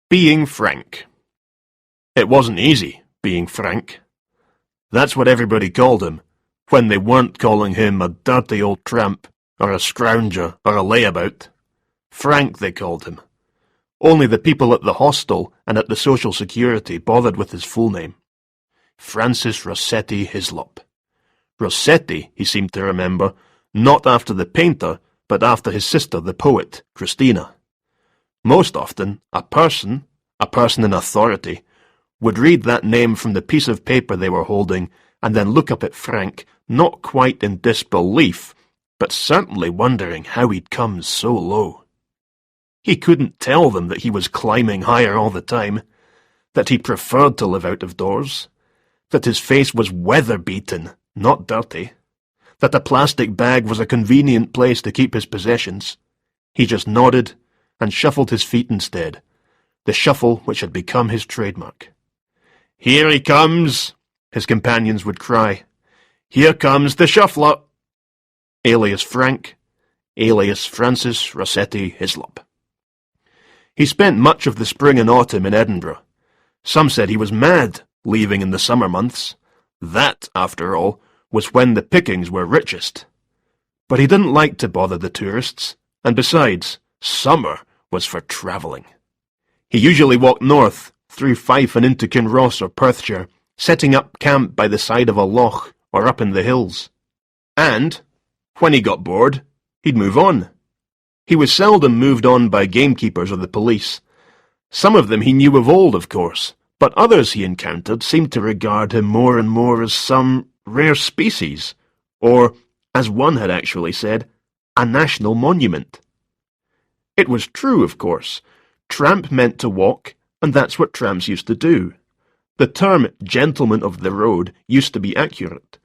Being frank. It wasn't easy, being frank. That's what everybody called him, when they weren't calling him a dirty old tramp, or a scrounger, or a layabout. Frank, they called him. Only the people at the hostel and at the Social Security bothered with his full name. Francis Rossetti Hislop. Rossetti, he seemed to remember, not after the painter, but after his sister, the poet, Christina. Most often, a person in authority, would read that name from the piece of paper they were holding and then look up at Frank, not quite in disbelief, but certainly wondering how he'd come so low. He couldn't tell them that he was climbing higher all the time, that he preferred to live out of doors, that his face was weather-beaten, not dirty, that a plastic bag was a convenient place to keep his possessions. He just nodded and shuffled his feet instead, the shuffle which had become his trademark. "Here he comes," his companions would cry. "Here comes the shuffler." Alias Frank, alias Francis Rossetti Hislop. He spent much of the spring and autumn in Edinburgh. Some said he was mad, leaving in the summer months. That, after all, was when the pickings were richest. But he didn't like to bother the tourists, and besides, summer was for travelling. He usually walked north, through Fife and into Kinross or Perthshire, setting up camp by the side of a loch or up in the hills. And, when he got bored, he'd move on. He was seldom moved on by gamekeepers or the police. Some of them he knew of old, of course, but others he encountered seemed to regard him more and more as some rare species, or, as one had actually said, a national monument. It was true, of course. Tramp meant to walk, and that's what tramps used to do. The term gentleman of the road used to be accurate,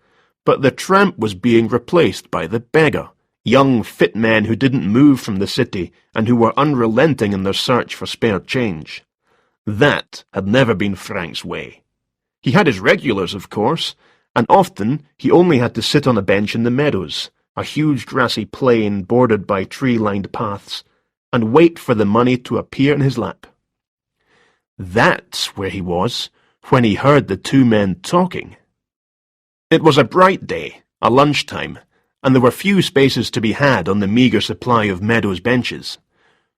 but the tramp was being replaced by the beggar, young fit men who didn't move from the city and who were unrelenting in their search for spare change. That had never been Frank's way. He had his regulars, of course, and often he only had to sit on a bench in the Meadows, a huge grassy plain bordered by tree-lined paths, and wait for the money to appear in his lap. That's where he was when he heard the two men talking. It was a bright day, a lunchtime, and there were few spaces to be had on the meagre supply of Meadows benches.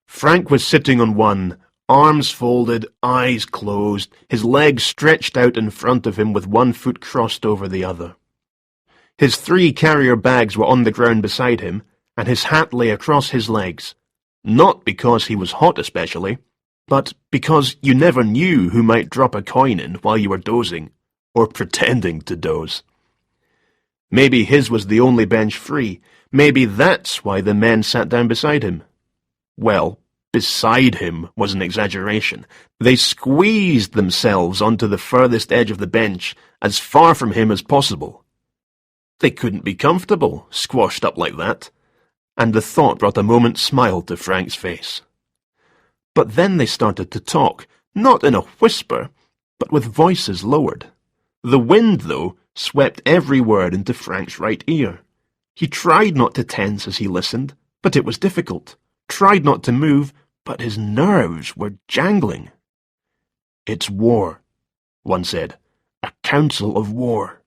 Frank was sitting on one, arms folded, eyes closed, his legs stretched out in front of him with one foot crossed over the other. His 3 carrier bags were on the ground beside him, and his hat lay across his legs, not because he was hot especially, but because you never knew who might drop a coin in while you were dozing, or pretending to doze. Maybe his was the only bench free. Maybe that's why the men sat down beside him. Well, beside him was an exaggeration. They squeezed themselves onto the furthest edge of the bench, as far from him as possible. They couldn't be comfortable, squashed up like that, and the thought brought a moment's smile to Frank's face. But then they started to talk, not in a whisper, but with voices lowered. The wind, though, swept every word into Frank's right ear. He tried not to tense as he listened, but it was difficult. Tried not to move, but his nerves were jangling. "It's war," one said. "A council of war."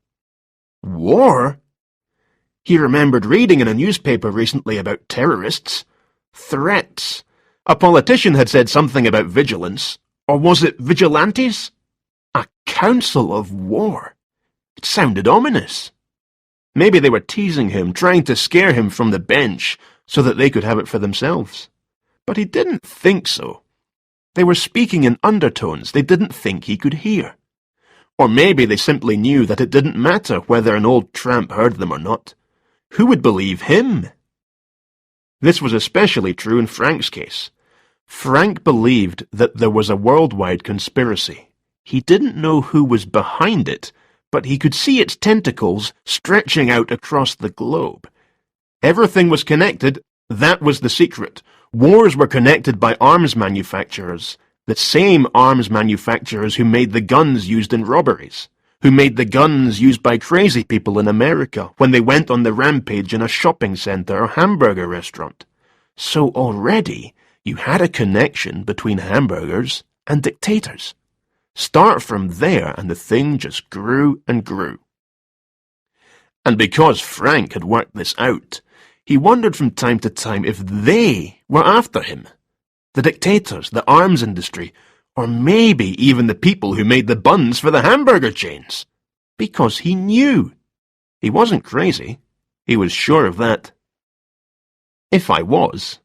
War? He remembered reading in a newspaper recently about terrorists. Threats. A politician had said something about vigilance. Or was it vigilantes? A council of war. It sounded ominous. Maybe they were teasing him, trying to scare him from the bench so that they could have it for themselves. But he didn't think so. They were speaking in undertones they didn't think he could hear. Or maybe they simply knew that it didn't matter whether an old tramp heard them or not. Who would believe him? This was especially true in Frank's case. Frank believed that there was a worldwide conspiracy. He didn't know who was behind it, but he could see its tentacles stretching out across the globe. Everything was connected. That was the secret. Wars were connected by arms manufacturers, the same arms manufacturers who made the guns used in robberies, who made the guns used by crazy people in America when they went on the rampage in a shopping centre or hamburger restaurant. So already you had a connection between hamburgers and dictators. Start from there, and the thing just grew and grew. And because Frank had worked this out, he wondered from time to time if they were after him. The dictators, the arms industry, or maybe even the people who made the buns for the hamburger chains. Because he knew. He wasn't crazy. He was sure of that. If I was,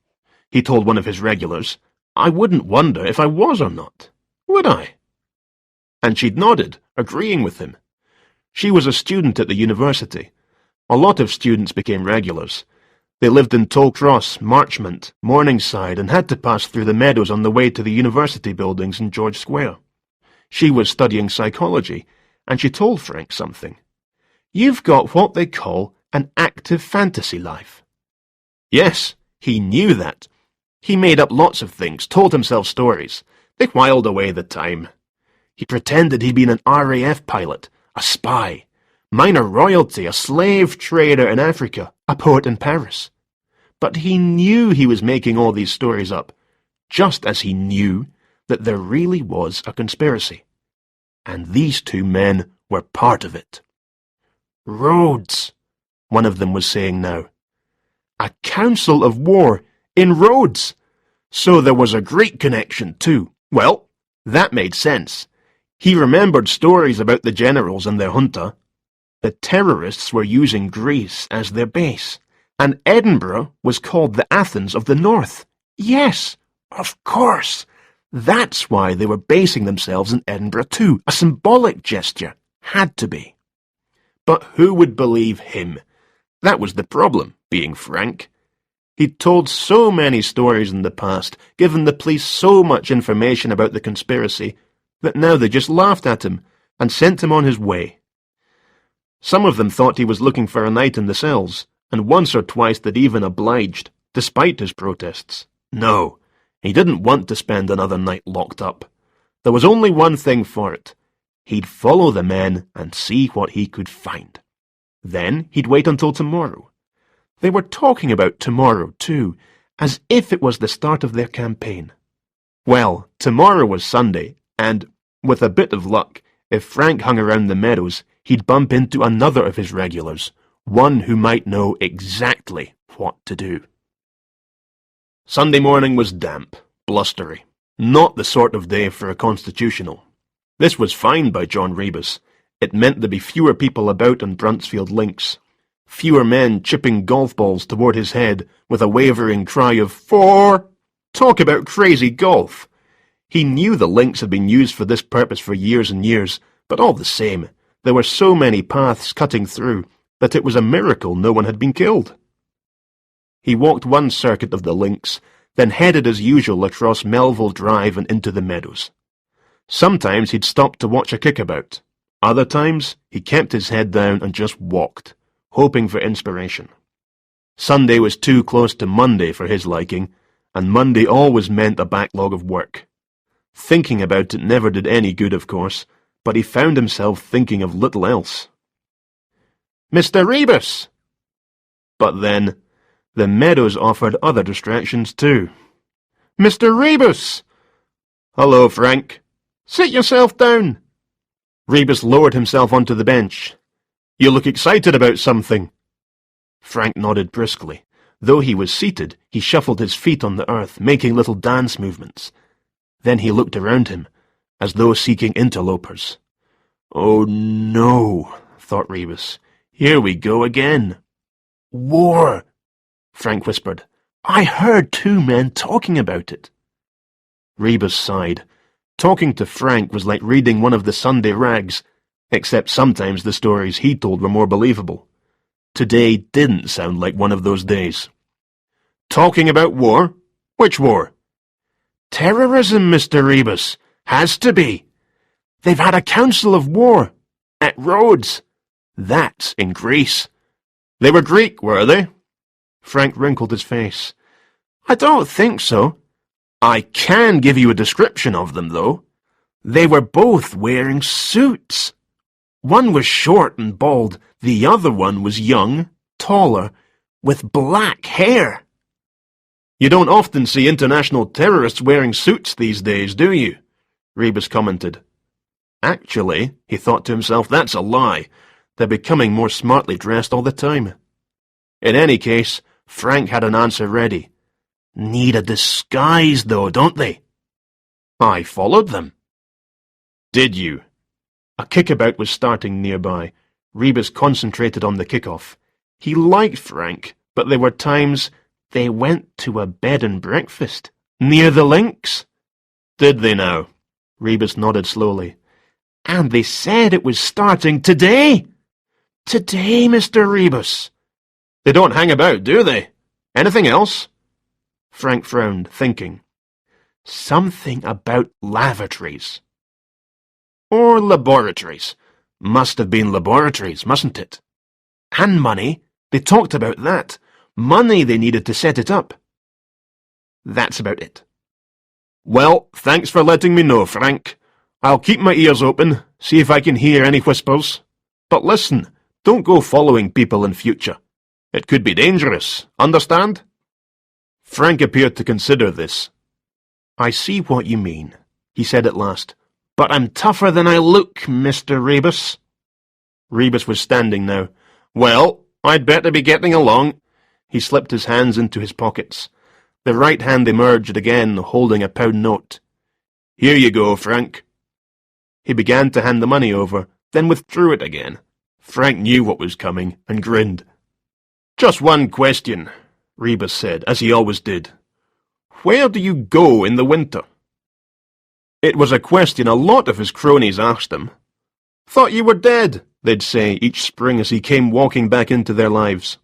he told one of his regulars, I wouldn't wonder if I was or not, would I? And she'd nodded, agreeing with him. She was a student at the university. A lot of students became regulars. They lived in Tollcross, Marchmont, Morningside, and had to pass through the Meadows on the way to the university buildings in George Square. She was studying psychology, and she told Frank something. You've got what they call an active fantasy life. Yes, he knew that. He made up lots of things, told himself stories. They whiled away the time. He pretended he'd been an RAF pilot, a spy, minor royalty, a slave trader in Africa, a poet in Paris. But he knew he was making all these stories up, just as he knew that there really was a conspiracy. And these two men were part of it. Rhodes, one of them was saying now. A council of war in Rhodes. So there was a Greek connection too. Well, that made sense. He remembered stories about the generals and their junta. The terrorists were using Greece as their base, and Edinburgh was called the Athens of the North. Yes, of course. That's why they were basing themselves in Edinburgh too. A symbolic gesture. Had to be. But who would believe him? That was the problem, being frank. He'd told so many stories in the past, given the police so much information about the conspiracy, that now they just laughed at him and sent him on his way. Some of them thought he was looking for a night in the cells, and once or twice they'd even obliged, despite his protests. No, he didn't want to spend another night locked up. There was only one thing for it. He'd follow the men and see what he could find. Then he'd wait until tomorrow. They were talking about tomorrow, too, as if it was the start of their campaign. Well, tomorrow was Sunday, and, with a bit of luck, if Frank hung around the Meadows, he'd bump into another of his regulars, one who might know exactly what to do. Sunday morning was damp, blustery, not the sort of day for a constitutional. This was fine by John Rebus. It meant there'd be fewer people about on Bruntsfield links, fewer men chipping golf balls toward his head with a wavering cry of, "4!" Talk about crazy golf! He knew the links had been used for this purpose for years and years, but all the same, there were so many paths cutting through that it was a miracle no one had been killed. He walked one circuit of the links, then headed as usual across Melville Drive and into the Meadows. Sometimes he'd stop to watch a kickabout. Other times, he kept his head down and just walked, hoping for inspiration. Sunday was too close to Monday for his liking, and Monday always meant a backlog of work. Thinking about it never did any good, of course, but he found himself thinking of little else. "Mr. Rebus!" But then, the Meadows offered other distractions too. "Mr. Rebus!" "Hello, Frank." "Sit yourself down." Rebus lowered himself onto the bench. "You look excited about something." Frank nodded briskly. Though he was seated, he shuffled his feet on the earth, making little dance movements. Then he looked around him, as though seeking interlopers. "Oh no," thought Rebus. "Here we go again." "War," Frank whispered. "I heard 2 men talking about it." Rebus sighed. Talking to Frank was like reading one of the Sunday rags, except sometimes the stories he told were more believable. Today didn't sound like one of those days. "Talking about war? Which war?" "Terrorism, Mr. Rebus. Has to be. They've had a council of war. At Rhodes. That's in Greece." "They were Greek, were they?" Frank wrinkled his face. "I don't think so. I can give you a description of them, though. They were both wearing suits. One was short and bald, the other one was young, taller, with black hair." "You don't often see international terrorists wearing suits these days, do you?" Rebus commented. Actually, he thought to himself, that's a lie. They're becoming more smartly dressed all the time. In any case, Frank had an answer ready. Need a disguise, though, don't they? I followed them. Did you? A kickabout was starting nearby. Rebus concentrated on the kickoff. He liked Frank, but there were times they went to a bed and breakfast near the links. Did they now? Rebus nodded slowly. And they said it was starting today. Today, Mr. Rebus. They don't hang about, do they? Anything else? Frank frowned, thinking. Something about lavatories. Or laboratories. Must have been laboratories, mustn't it? And money. They talked about that. Money they needed to set it up. That's about it. Well, thanks for letting me know, Frank. I'll keep my ears open, see if I can hear any whispers. But listen, don't go following people in future. It could be dangerous, understand? Frank appeared to consider this. I see what you mean, he said at last. But I'm tougher than I look, Mr. Rebus. Rebus was standing now. Well, I'd better be getting along. He slipped his hands into his pockets. The right hand emerged again, holding a £1 note. Here you go, Frank. He began to hand the money over, then withdrew it again. Frank knew what was coming, and grinned. Just one question, Rebus said, as he always did. Where do you go in the winter? It was a question a lot of his cronies asked him. Thought you were dead, they'd say each spring as he came walking back into their lives.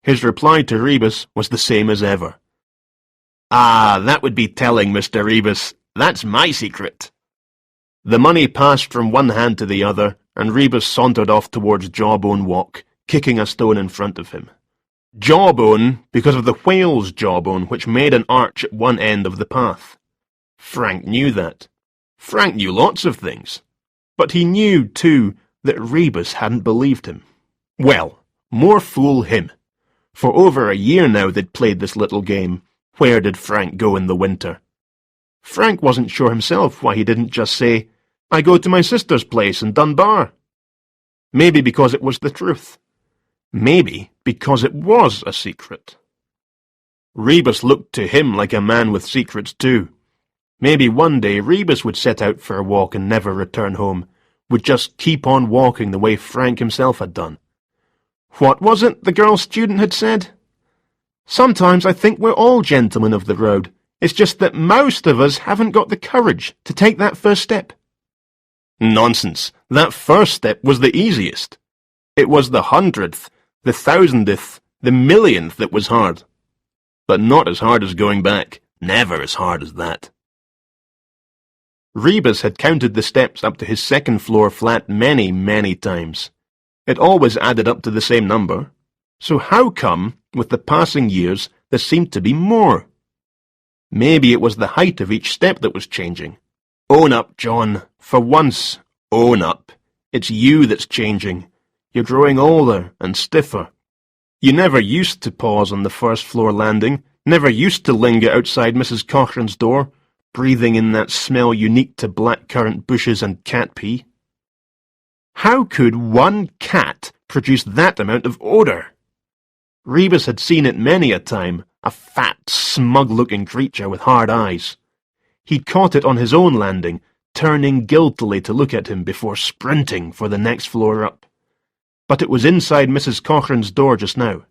His reply to Rebus was the same as ever. Ah, that would be telling, Mr. Rebus. That's my secret. The money passed from one hand to the other, and Rebus sauntered off towards Jawbone Walk, kicking a stone in front of him. Jawbone, because of the whale's jawbone which made an arch at one end of the path. Frank knew that. Frank knew lots of things. But he knew, too, that Rebus hadn't believed him. Well, more fool him. For over a year now they'd played this little game. Where did Frank go in the winter? Frank wasn't sure himself why he didn't just say, I go to my sister's place in Dunbar. Maybe because it was the truth. Maybe because it was a secret. Rebus looked to him like a man with secrets too. Maybe one day Rebus would set out for a walk and never return home, would just keep on walking the way Frank himself had done. What was it the girl student had said? Sometimes I think we're all gentlemen of the road. It's just that most of us haven't got the courage to take that first step. Nonsense. That first step was the easiest. It was the 100th, the 1000th, the millionth that was hard. But not as hard as going back. Never as hard as that. Rebus had counted the steps up to his second-floor flat many, many times. It always added up to the same number. So how come, with the passing years, there seemed to be more? Maybe it was the height of each step that was changing. Own up, John. For once, own up. It's you that's changing. You're growing older and stiffer. You never used to pause on the first-floor landing, never used to linger outside Mrs. Cochrane's door, breathing in that smell unique to blackcurrant bushes and cat pee. How could one cat produce that amount of odour? Rebus had seen it many a time, a fat, smug-looking creature with hard eyes. He'd caught it on his own landing, turning guiltily to look at him before sprinting for the next floor up. But it was inside Mrs. Cochrane's door just now.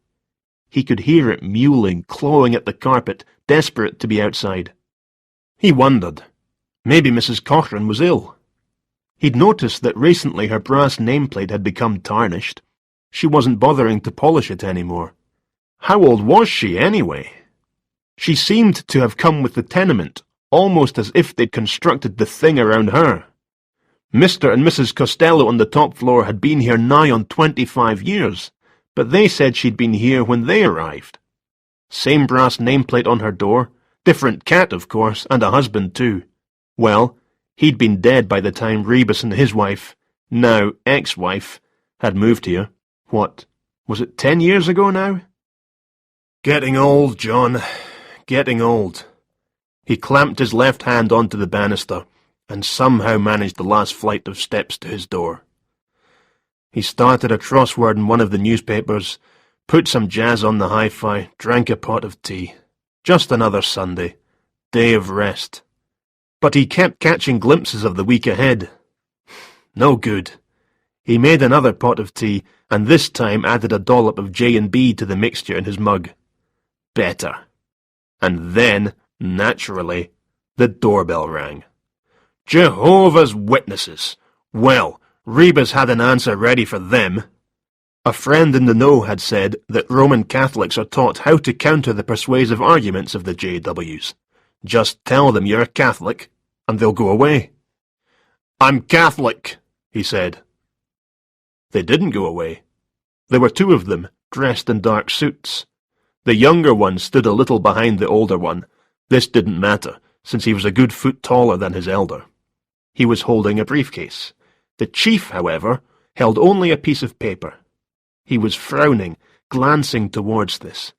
He could hear it mewling, clawing at the carpet, desperate to be outside. He wondered. Maybe Mrs. Cochrane was ill. He'd noticed that recently her brass nameplate had become tarnished. She wasn't bothering to polish it anymore. How old was she, anyway? She seemed to have come with the tenement, almost as if they'd constructed the thing around her. Mr. and Mrs. Costello on the top floor had been here nigh on 25 years, but they said she'd been here when they arrived. Same brass nameplate on her door, different cat, of course, and a husband, too. Well, he'd been dead by the time Rebus and his wife, now ex-wife, had moved here. What, was it 10 years ago now? Getting old, John. Getting old. He clamped his left hand onto the banister, and somehow managed the last flight of steps to his door. He started a crossword in one of the newspapers, put some jazz on the hi-fi, drank a pot of tea. Just another Sunday. Day of rest. But he kept catching glimpses of the week ahead. No good. He made another pot of tea, and this time added a dollop of J&B to the mixture in his mug. Better. And then, naturally, the doorbell rang. Jehovah's Witnesses! Well, Rebus had an answer ready for them. A friend in the know had said that Roman Catholics are taught how to counter the persuasive arguments of the JWs. Just tell them you're a Catholic, and they'll go away. I'm Catholic, he said. They didn't go away. There were two of them, dressed in dark suits. The younger one stood a little behind the older one. This didn't matter, since he was a good foot taller than his elder. He was holding a briefcase. The chief, however, held only a piece of paper. He was frowning, glancing towards this.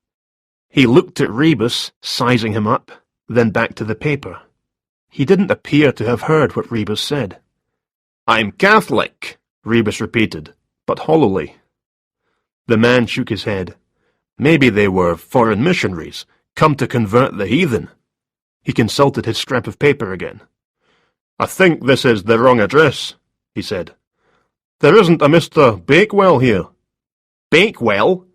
He looked at Rebus, sizing him up, then back to the paper. He didn't appear to have heard what Rebus said. I'm Catholic, Rebus repeated, but hollowly. The man shook his head. Maybe they were foreign missionaries, come to convert the heathen. He consulted his scrap of paper again. I think this is the wrong address, he said. There isn't a Mr. Bakewell here. Bakewell?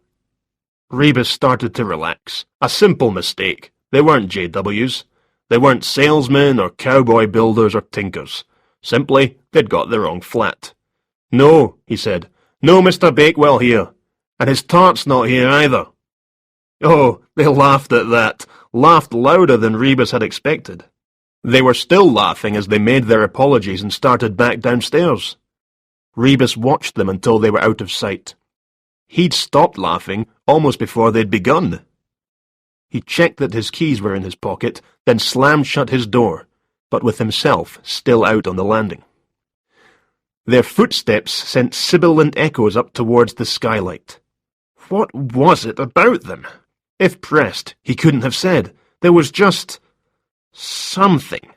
Rebus started to relax. A simple mistake. They weren't JWs. They weren't salesmen or cowboy builders or tinkers. Simply, they'd got the wrong flat. No, he said. No Mr. Bakewell here. And his tart's not here either. Oh, they laughed at that. Laughed louder than Rebus had expected. They were still laughing as they made their apologies and started back downstairs. Rebus watched them until they were out of sight. He'd stopped laughing almost before they'd begun. He checked that his keys were in his pocket, then slammed shut his door, but with himself still out on the landing. Their footsteps sent sibilant echoes up towards the skylight. What was it about them? If pressed, he couldn't have said. There was just something.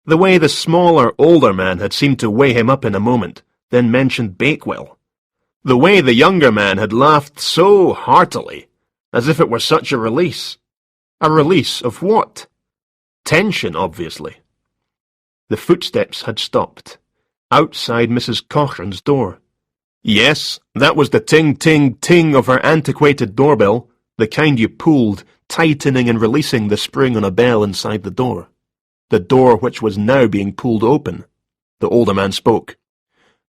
The way the smaller, older man had seemed to weigh him up in a moment, then mentioned Bakewell. The way the younger man had laughed so heartily, as if it were such a release. A release of what? Tension, obviously. The footsteps had stopped, outside Mrs. Cochrane's door. Yes, that was the ting-ting-ting of her antiquated doorbell, the kind you pulled, tightening and releasing the spring on a bell inside the door which was now being pulled open. The older man spoke.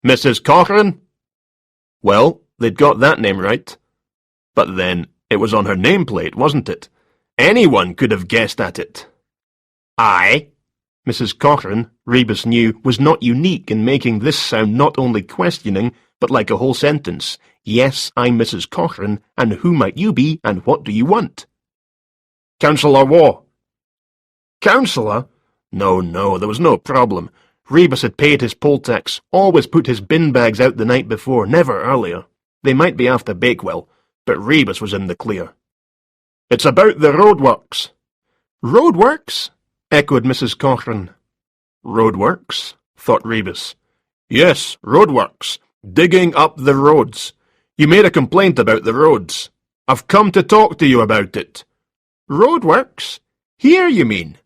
Mrs. Cochrane? Well, they'd got that name right. But then, it was on her nameplate, wasn't it? Anyone could have guessed at it. Aye. Mrs. Cochrane, Rebus knew, was not unique in making this sound not only questioning, but like a whole sentence. Yes, I'm Mrs. Cochrane, and who might you be, and what do you want? Councillor Waugh. Councillor? No, there was no problem. Rebus had paid his poll tax, always put his bin bags out the night before, never earlier. They might be after Bakewell, but Rebus was in the clear. It's about the roadworks. Roadworks? Echoed Mrs. Cochrane. Roadworks? Thought Rebus. Yes, roadworks. Digging up the roads. You made a complaint about the roads. I've come to talk to you about it. Roadworks? Here, you mean?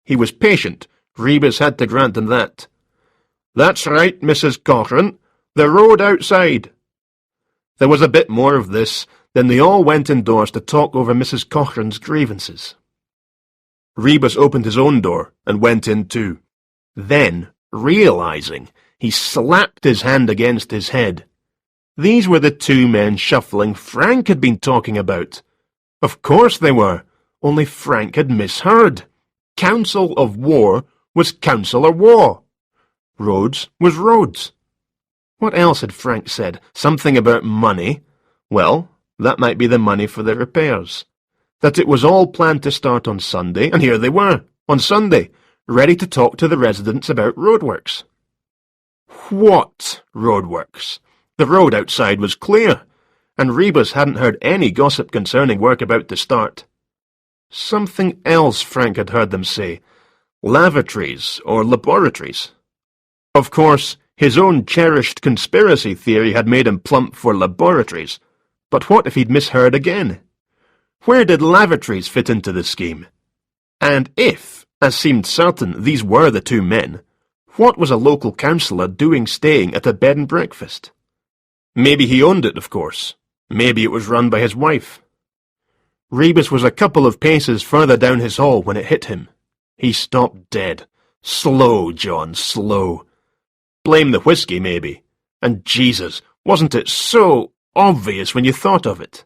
He was patient. Rebus had to grant him that. That's right, Mrs. Cochrane. The road outside. There was a bit more of this, then they all went indoors to talk over Mrs. Cochrane's grievances. Rebus opened his own door and went in too. Then, realizing, he slapped his hand against his head. These were the two men shuffling Frank had been talking about. Of course they were, only Frank had misheard. Council of War was Councillor Waugh. Roads was roads. What else had Frank said? Something about money. Well, that might be the money for the repairs. That it was all planned to start on Sunday, and here they were, on Sunday, ready to talk to the residents about roadworks. What roadworks? The road outside was clear, and Rebus hadn't heard any gossip concerning work about to start. Something else Frank had heard them say. lavatories or laboratories. Of course, his own cherished conspiracy theory had made him plump for laboratories, but what if he'd misheard again? Where did lavatories fit into the scheme? And if, as seemed certain, these were the two men, what was a local councillor doing staying at a bed and breakfast? Maybe he owned it, of course. Maybe it was run by his wife. Rebus was a couple of paces further down his hall when it hit him. He stopped dead. Slow, John, slow. Blame the whiskey, maybe. And Jesus, wasn't it so obvious when you thought of it?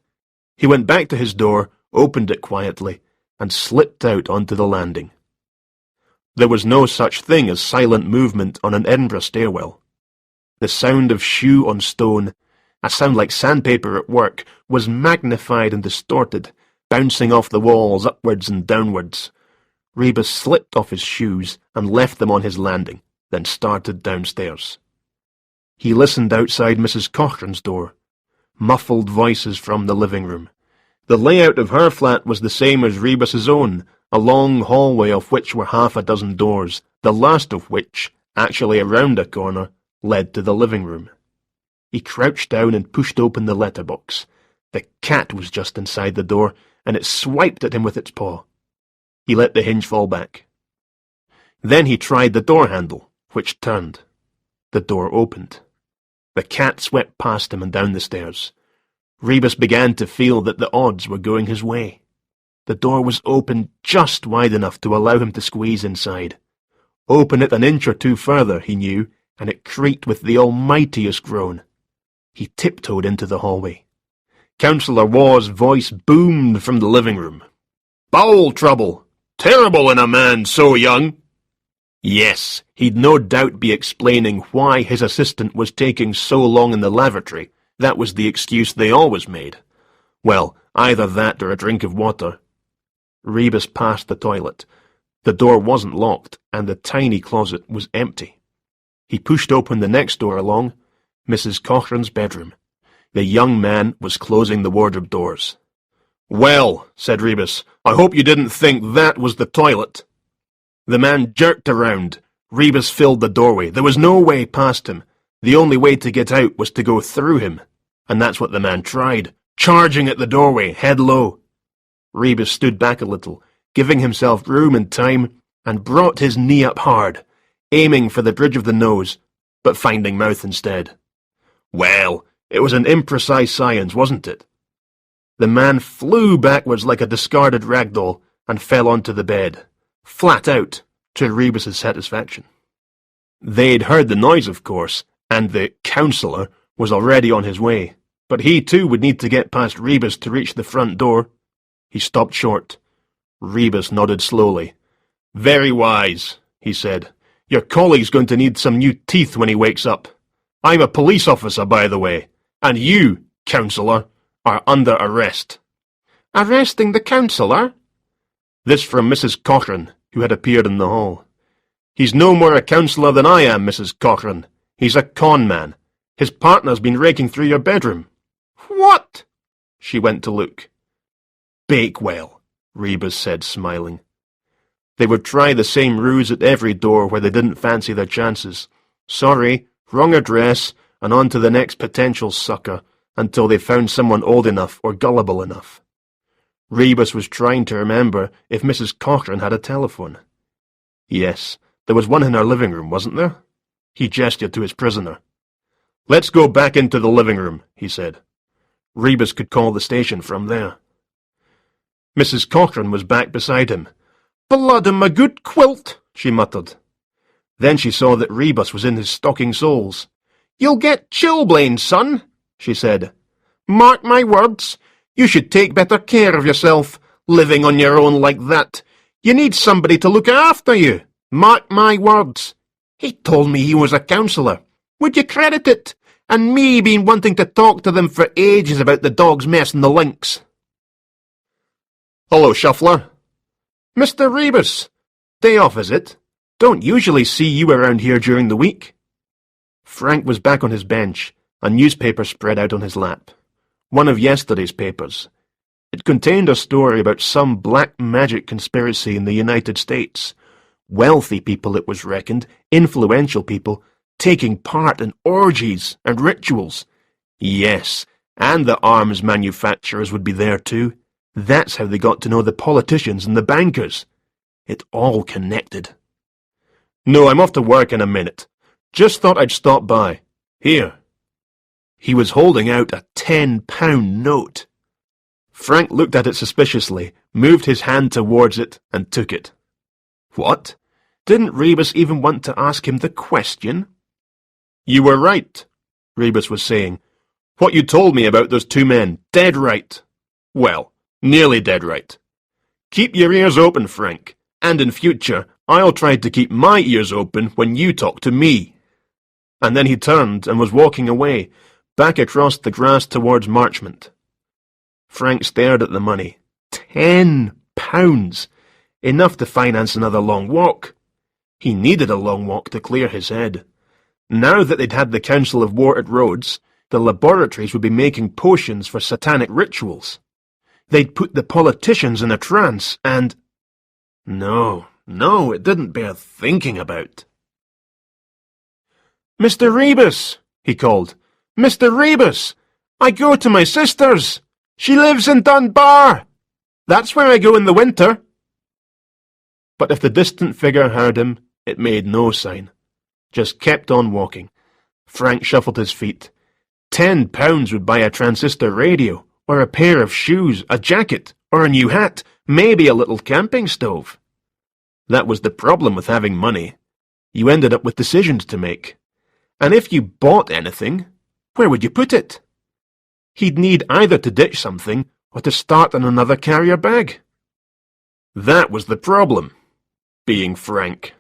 He went back to his door, opened it quietly, and slipped out onto the landing. There was no such thing as silent movement on an Edinburgh stairwell. The sound of shoe on stone, a sound like sandpaper at work, was magnified and distorted, bouncing off the walls upwards and downwards. Rebus slipped off his shoes and left them on his landing, then started downstairs. He listened outside Mrs. Cochrane's door. Muffled voices from the living room. The layout of her flat was the same as Rebus's own, a long hallway of which were half a dozen doors, the last of which, actually around a corner, led to the living room. He crouched down and pushed open the letterbox. The cat was just inside the door, and it swiped at him with its paw. He let the hinge fall back. Then he tried the door handle, which turned. The door opened. The cat swept past him and down the stairs. Rebus began to feel that the odds were going his way. The door was open just wide enough to allow him to squeeze inside. Open it an inch or two further, he knew, and it creaked with the almightiest groan. He tiptoed into the hallway. Councillor Waugh's voice boomed from the living room. "Bowel trouble! Terrible in a man so young!" Yes, he'd no doubt be explaining why his assistant was taking so long in the lavatory. That was the excuse they always made. Well, either that or a drink of water. Rebus passed the toilet. The door wasn't locked, and the tiny closet was empty. He pushed open the next door along, Mrs. Cochrane's bedroom. The young man was closing the wardrobe doors. "Well," said Rebus, "I hope you didn't think that was the toilet." The man jerked around. Rebus filled the doorway. There was no way past him. The only way to get out was to go through him. And that's what the man tried, charging at the doorway, head low. Rebus stood back a little, giving himself room and time, and brought his knee up hard, aiming for the bridge of the nose, but finding mouth instead. Well, it was an imprecise science, wasn't it? The man flew backwards like a discarded rag doll and fell onto the bed, flat out, to Rebus's satisfaction. They'd heard the noise, of course, and the councillor was already on his way, but he too would need to get past Rebus to reach the front door. He stopped short. Rebus nodded slowly. "Very wise," he said. "Your colleague's going to need some new teeth when he wakes up. I'm a police officer, by the way, and you, councillor, are under arrest." "Arresting the councillor?" This from Mrs. Cochrane, who had appeared in the hall. "He's no more a councillor than I am, Mrs. Cochrane. He's a con man. His partner's been raking through your bedroom." "What?" She went to look. "Bakewell," Rebus said, smiling. They would try the same ruse at every door where they didn't fancy their chances. Sorry, wrong address, and on to the next potential sucker, until they found someone old enough or gullible enough. Rebus was trying to remember if Mrs. Cochrane had a telephone. Yes, there was one in her living room, wasn't there? He gestured to his prisoner. "Let's go back into the living room," he said. Rebus could call the station from there. Mrs. Cochrane was back beside him. "Blood and my good quilt," she muttered. Then she saw that Rebus was in his stocking soles. "You'll get chilblains, son," she said. "Mark my words. You should take better care of yourself, living on your own like that. You need somebody to look after you. Mark my words. He told me he was a councillor. Would you credit it? And me been wanting to talk to them for ages about the dog's mess and the links." "Hello, Shuffler." "Mr. Rebus. Day off, is it? Don't usually see you around here during the week." Frank was back on his bench, a newspaper spread out on his lap. One of yesterday's papers. It contained a story about some black magic conspiracy in the United States. Wealthy people, it was reckoned, influential people, taking part in orgies and rituals. Yes, and the arms manufacturers would be there too. That's how they got to know the politicians and the bankers. It all connected. No, I'm off to work in a minute. Just thought I'd stop by. Here. He was holding out a £10 note. Frank looked at it suspiciously, moved his hand towards it, and took it. What? Didn't Rebus even want to ask him the question? You were right, Rebus was saying. What you told me about those two men, dead right. Well, nearly dead right. Keep your ears open, Frank, and in future I'll try to keep my ears open when you talk to me. And then he turned and was walking away, back across the grass towards Marchmont. Frank stared at the money. £10! Enough to finance another long walk. He needed a long walk to clear his head. Now that they'd had the Council of War at Rhodes, the laboratories would be making potions for satanic rituals. They'd put the politicians in a trance, and... No, it didn't bear thinking about. Mr. Rebus, he called. Mr. Rebus! I go to my sister's. She lives in Dunbar. That's where I go in the winter. But if the distant figure heard him, it made no sign. Just kept on walking. Frank shuffled his feet. £10 would buy a transistor radio, or a pair of shoes, a jacket, or a new hat, maybe a little camping stove. That was the problem with having money. You ended up with decisions to make. And if you bought anything, where would you put it? He'd need either to ditch something or to start on another carrier bag. That was the problem, being Frank.